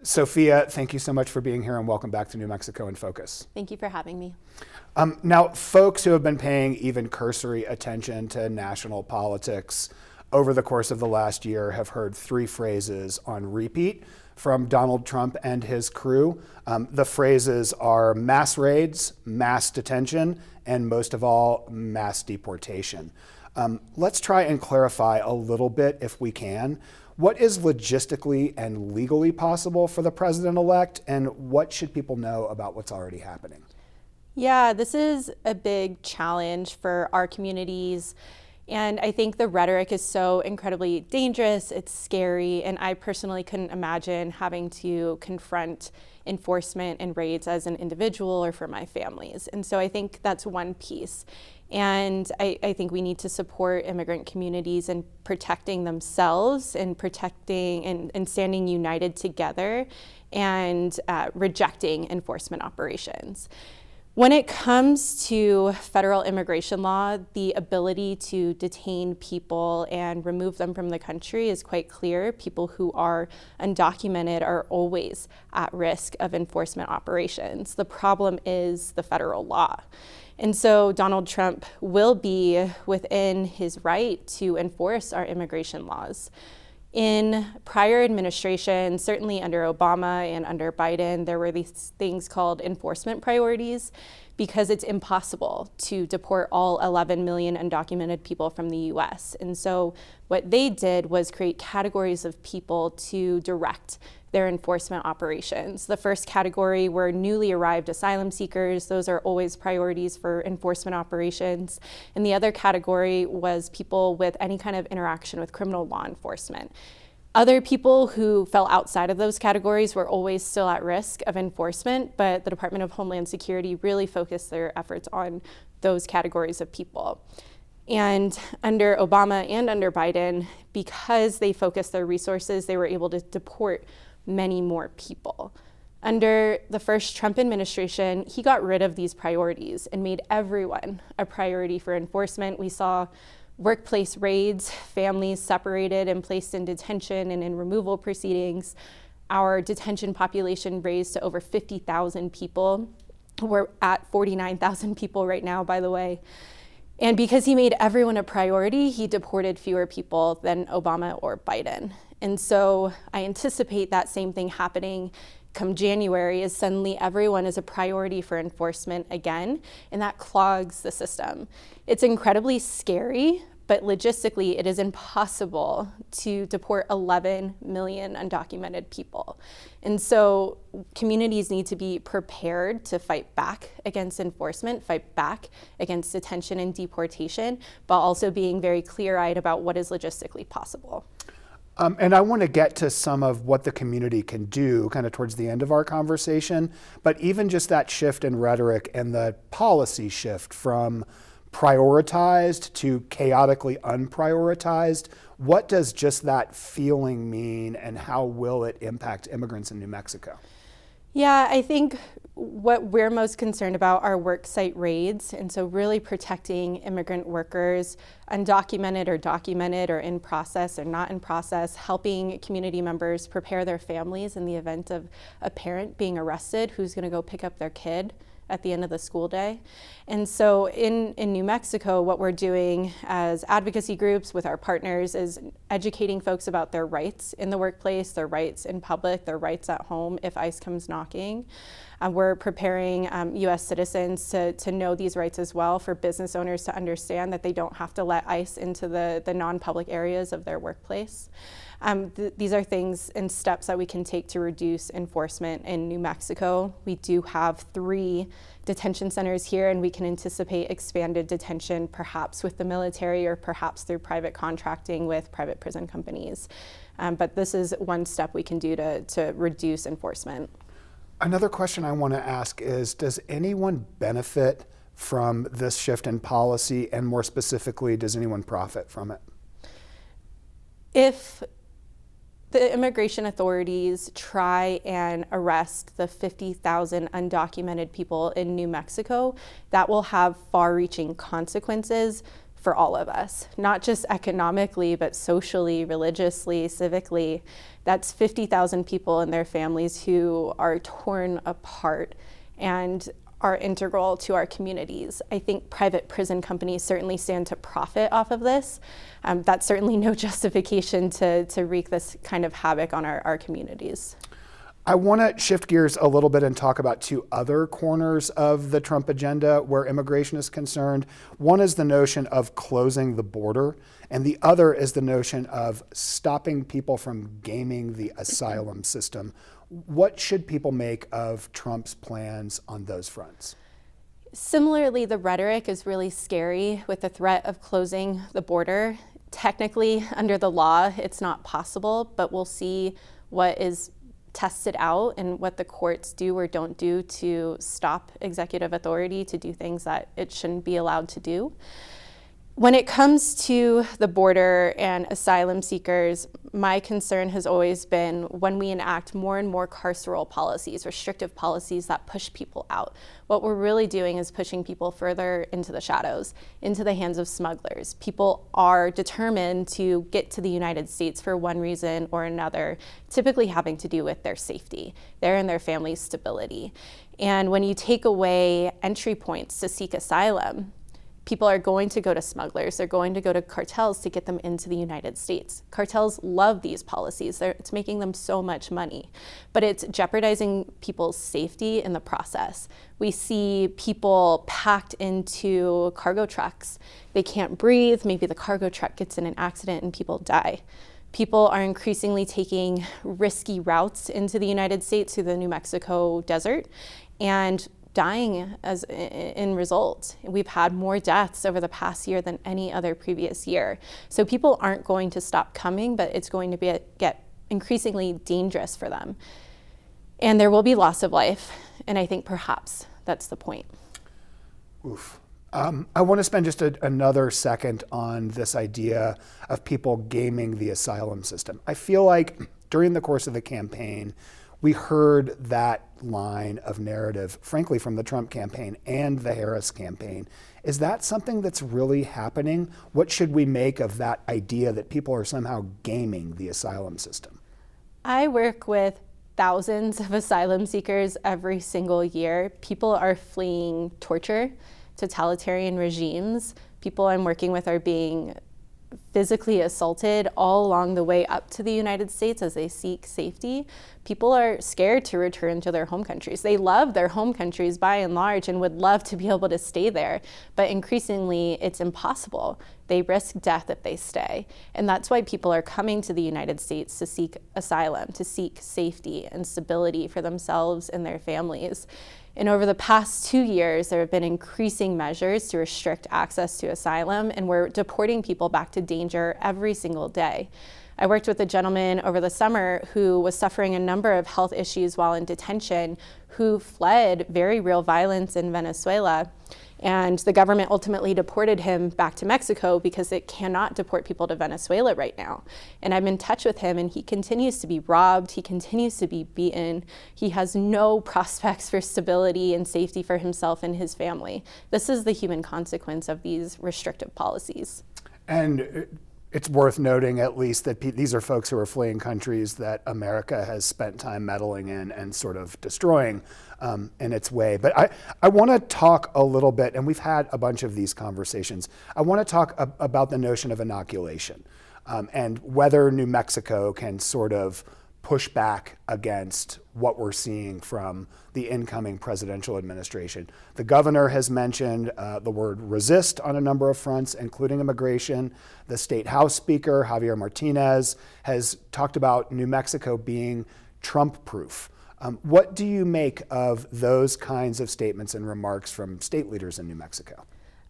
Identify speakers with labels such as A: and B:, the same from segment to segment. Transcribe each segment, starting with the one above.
A: Sophia, thank you so much for being here and welcome back to New Mexico in Focus.
B: Thank you for having me.
A: Now, folks who have been paying even cursory attention to national politics over the course of the last year have heard three phrases on repeat from Donald Trump and his crew. The phrases are mass raids, mass detention, and most of all, mass deportation. Let's try and clarify a little bit, if we can. What is logistically and legally possible for the president-elect, and what should people know about what's already happening?
B: Yeah, this is a big challenge for our communities. And I think the rhetoric is so incredibly dangerous, it's scary, and I personally couldn't imagine having to confront enforcement and raids as an individual or for my families. And so I think that's one piece. And I think we need to support immigrant communities in protecting themselves and protecting and standing united together and rejecting enforcement operations. When it comes to federal immigration law, the ability to detain people and remove them from the country is quite clear. People who are undocumented are always at risk of enforcement operations. The problem is the federal law. And so Donald Trump will be within his right to enforce our immigration laws. In prior administration, certainly under Obama and under Biden, there were these things called enforcement priorities because it's impossible to deport all 11 million undocumented people from the US. And so what they did was create categories of people to direct their enforcement operations. The first category were newly arrived asylum seekers. Those are always priorities for enforcement operations. And the other category was people with any kind of interaction with criminal law enforcement. Other people who fell outside of those categories were always still at risk of enforcement, but the Department of Homeland Security really focused their efforts on those categories of people. And under Obama and under Biden, because they focused their resources, they were able to deport many more people. Under the first Trump administration, he got rid of these priorities and made everyone a priority for enforcement. We saw workplace raids, families separated and placed in detention and in removal proceedings. Our detention population raised to over 50,000 people. We're at 49,000 people right now, by the way. And because he made everyone a priority, he deported fewer people than Obama or Biden. And so I anticipate that same thing happening come January, is suddenly everyone is a priority for enforcement again, and that clogs the system. It's incredibly scary, but logistically it is impossible to deport 11 million undocumented people. And so communities need to be prepared to fight back against enforcement, fight back against detention and deportation, but also being very clear-eyed about what is logistically possible.
A: And I want to get to some of what the community can do kind of towards the end of our conversation, but even just that shift in rhetoric and the policy shift from prioritized to chaotically unprioritized, what does just that feeling mean and how will it impact immigrants in New Mexico?
B: Yeah, I think what we're most concerned about are worksite raids, and so really protecting immigrant workers, undocumented or documented or in process or not in process, helping community members prepare their families in the event of a parent being arrested who's going to go pick up their kid at the end of the school day. And so in New Mexico, what we're doing as advocacy groups with our partners is educating folks about their rights in the workplace, their rights in public, their rights at home if ICE comes knocking. We're preparing US citizens to know these rights as well, for business owners to understand that they don't have to let ICE into the non-public areas of their workplace. These are things and steps that we can take to reduce enforcement in New Mexico. We do have 3 detention centers here, and we can anticipate expanded detention perhaps with the military or perhaps through private contracting with private prison companies. But this is one step we can do to reduce enforcement.
A: Another question I want to ask is, does anyone benefit from this shift in policy, and more specifically, does anyone profit from it?
B: If the immigration authorities try and arrest the 50,000 undocumented people in New Mexico, that will have far-reaching consequences for all of us, not just economically, but socially, religiously, civically. That's 50,000 people and their families who are torn apart and are integral to our communities. I think private prison companies certainly stand to profit off of this. That's certainly no justification to wreak this kind of havoc on our communities.
A: I want to shift gears a little bit and talk about two other corners of the Trump agenda where immigration is concerned. One is the notion of closing the border, and the other is the notion of stopping people from gaming the asylum system. What should people make of Trump's plans on those fronts?
B: Similarly, the rhetoric is really scary with the threat of closing the border. Technically, under the law, it's not possible, but we'll see what is tested out and what the courts do or don't do to stop executive authority to do things that it shouldn't be allowed to do. When it comes to the border and asylum seekers, my concern has always been when we enact more and more carceral policies, restrictive policies that push people out. What we're really doing is pushing people further into the shadows, into the hands of smugglers. People are determined to get to the United States for one reason or another, typically having to do with their safety, their and their family's stability. And when you take away entry points to seek asylum, people are going to go to smugglers. They're going to go to cartels to get them into the United States. Cartels love these policies. It's making them so much money, but it's jeopardizing people's safety in the process. We see people packed into cargo trucks. They can't breathe. Maybe the cargo truck gets in an accident and people die. People are increasingly taking risky routes into the United States through the New Mexico desert and dying as in result. We've had more deaths over the past year than any other previous year. So people aren't going to stop coming, but it's going to get increasingly dangerous for them. And there will be loss of life, and I think perhaps that's the point.
A: Oof. I want to spend just another second on this idea of people gaming the asylum system. I feel like during the course of the campaign, we heard that line of narrative, frankly, from the Trump campaign and the Harris campaign. Is that something that's really happening? What should we make of that idea that people are somehow gaming the asylum system?
B: I work with thousands of asylum seekers every single year. People are fleeing torture, totalitarian regimes. People I'm working with are being physically assaulted all along the way up to the United States as they seek safety. People are scared to return to their home countries. They love their home countries by and large and would love to be able to stay there, but increasingly it's impossible. They risk death if they stay. And that's why people are coming to the United States to seek asylum, to seek safety and stability for themselves and their families. And over the past 2 years, there have been increasing measures to restrict access to asylum, and we're deporting people back to danger every single day. I worked with a gentleman over the summer who was suffering a number of health issues while in detention, who fled very real violence in Venezuela. And the government ultimately deported him back to Mexico because it cannot deport people to Venezuela right now. And I'm in touch with him, and he continues to be robbed. He continues to be beaten. He has no prospects for stability and safety for himself and his family. This is the human consequence of these restrictive policies. And it's worth noting, at least, that these are folks who are fleeing countries that America has spent time meddling in and sort of destroying in its way. But I want to talk a little bit, and we've had a bunch of these conversations. I want to talk about the notion of inoculation and whether New Mexico can sort of push back against what we're seeing from the incoming presidential administration. The governor has mentioned the word resist on a number of fronts, including immigration. The state House Speaker, Javier Martinez, has talked about New Mexico being Trump-proof. What do you make of those kinds of statements and remarks from state leaders in New Mexico?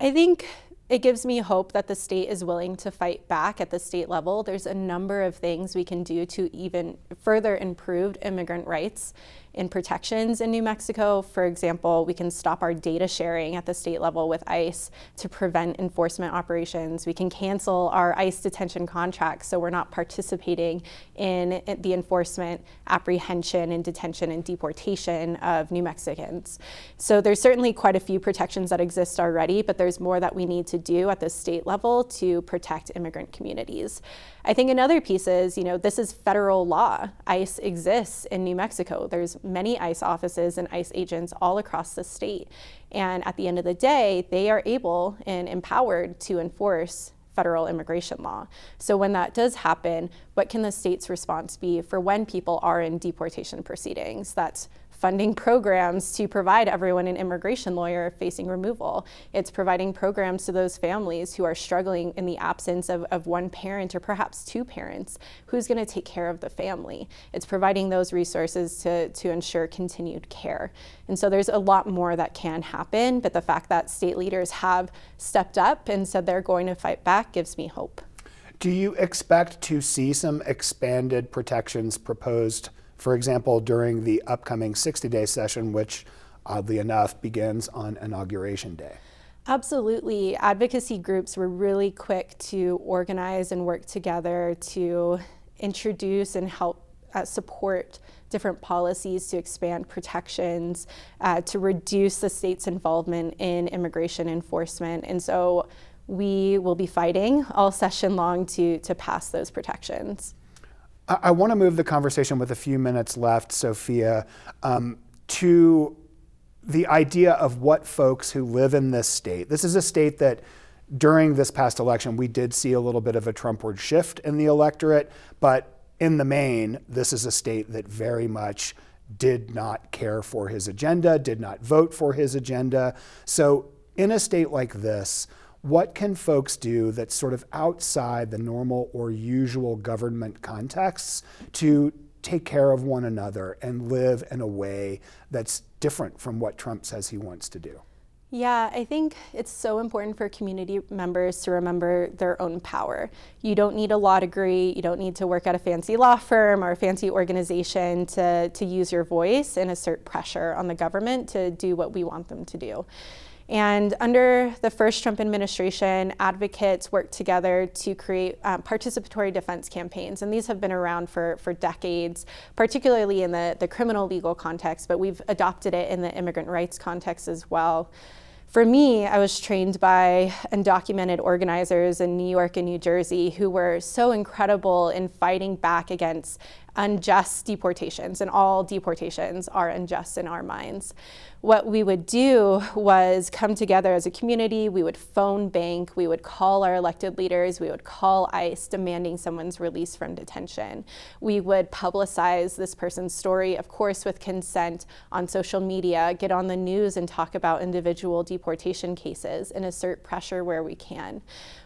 B: I think it gives me hope that the state is willing to fight back at the state level. There's a number of things we can do to even further improve immigrant rights and protections in New Mexico. For example, we can stop our data sharing at the state level with ICE to prevent enforcement operations. We can cancel our ICE detention contracts so we're not participating in the enforcement, apprehension, and detention and deportation of New Mexicans. So there's certainly quite a few protections that exist already, but there's more that we need to do at the state level to protect immigrant communities. I think another piece is, this is federal law. ICE exists in New Mexico. There's many ICE offices and ICE agents all across the state. And at the end of the day, they are able and empowered to enforce federal immigration law. So when that does happen, what can the state's response be for when people are in deportation proceedings? That's funding programs to provide everyone an immigration lawyer facing removal. It's providing programs to those families who are struggling in the absence of one parent or perhaps two parents. Who's going to take care of the family? It's providing those resources to ensure continued care. And so there's a lot more that can happen, but the fact that state leaders have stepped up and said they're going to fight back gives me hope.
A: Do you expect to see some expanded protections proposed, for example, during the upcoming 60-day session, which oddly enough begins on Inauguration Day?
B: Absolutely. Advocacy groups were really quick to organize and work together to introduce and help support different policies to expand protections, to reduce the state's involvement in immigration enforcement. And so we will be fighting all session long to pass those protections.
A: I want to move the conversation with a few minutes left, Sophia, to the idea of what folks who live in this state. This is a state that during this past election, we did see a little bit of a Trumpward shift in the electorate, but in the main, this is a state that very much did not care for his agenda, did not vote for his agenda. So in a state like this, what can folks do that's sort of outside the normal or usual government contexts to take care of one another and live in a way that's different from what Trump says he wants to do?
B: Yeah, I think it's so important for community members to remember their own power. You don't need a law degree, you don't need to work at a fancy law firm or a fancy organization to use your voice and assert pressure on the government to do what we want them to do. And under the first Trump administration, advocates worked together to create participatory defense campaigns. And these have been around for decades, particularly in the criminal legal context, but we've adopted it in the immigrant rights context as well. For me, I was trained by undocumented organizers in New York and New Jersey who were so incredible in fighting back against unjust deportations, and all deportations are unjust in our minds. What we would do was come together as a community, we would phone bank, we would call our elected leaders, we would call ICE demanding someone's release from detention. We would publicize this person's story, of course with consent, on social media, get on the news and talk about individual deportation cases and assert pressure where we can.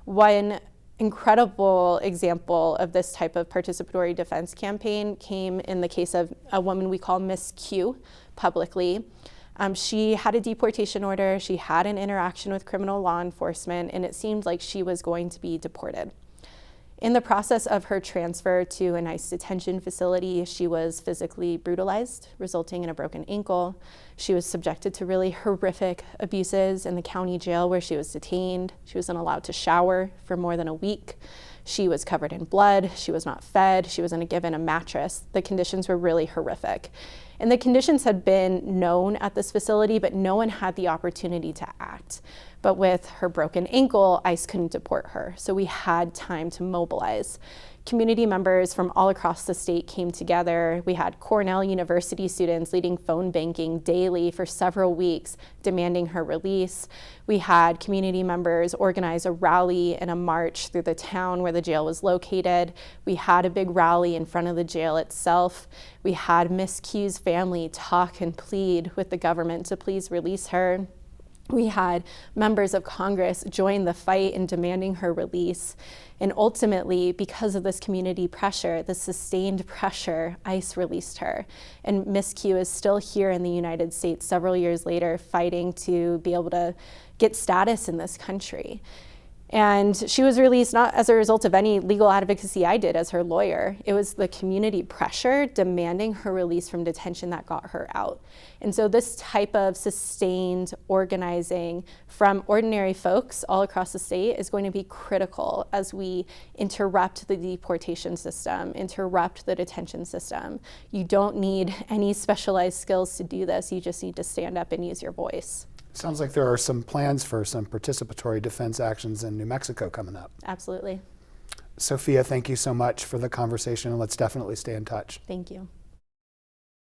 B: One incredible example of this type of participatory defense campaign came in the case of a woman we call Miss Q publicly. She had a deportation order, she had an interaction with criminal law enforcement, and it seemed like she was going to be deported. In the process of her transfer to an ICE detention facility, she was physically brutalized, resulting in a broken ankle. She was subjected to really horrific abuses in the county jail where she was detained. She wasn't allowed to shower for more than a week. She was covered in blood. She was not fed. She wasn't given a mattress. The conditions were really horrific. And the conditions had been known at this facility, but no one had the opportunity to act. But with her broken ankle, ICE couldn't deport her. So we had time to mobilize. Community members from all across the state came together. We had Cornell University students leading phone banking daily for several weeks, demanding her release. We had community members organize a rally and a march through the town where the jail was located. We had a big rally in front of the jail itself. We had Miss Q's family talk and plead with the government to please release her. We had members of Congress join the fight in demanding her release. And ultimately, because of this community pressure, the sustained pressure, ICE released her. And Miss Q is still here in the United States several years later, fighting to be able to get status in this country. And she was released not as a result of any legal advocacy I did as her lawyer. It was the community pressure demanding her release from detention that got her out. And so this type of sustained organizing from ordinary folks all across the state is going to be critical as we interrupt the deportation system, interrupt the detention system. You don't need any specialized skills to do this. You just need to stand up and use your voice.
A: Sounds like there are some plans for some participatory defense actions in New Mexico coming up.
B: Absolutely.
A: Sophia, thank you so much for the conversation, and let's definitely stay in touch.
B: Thank you.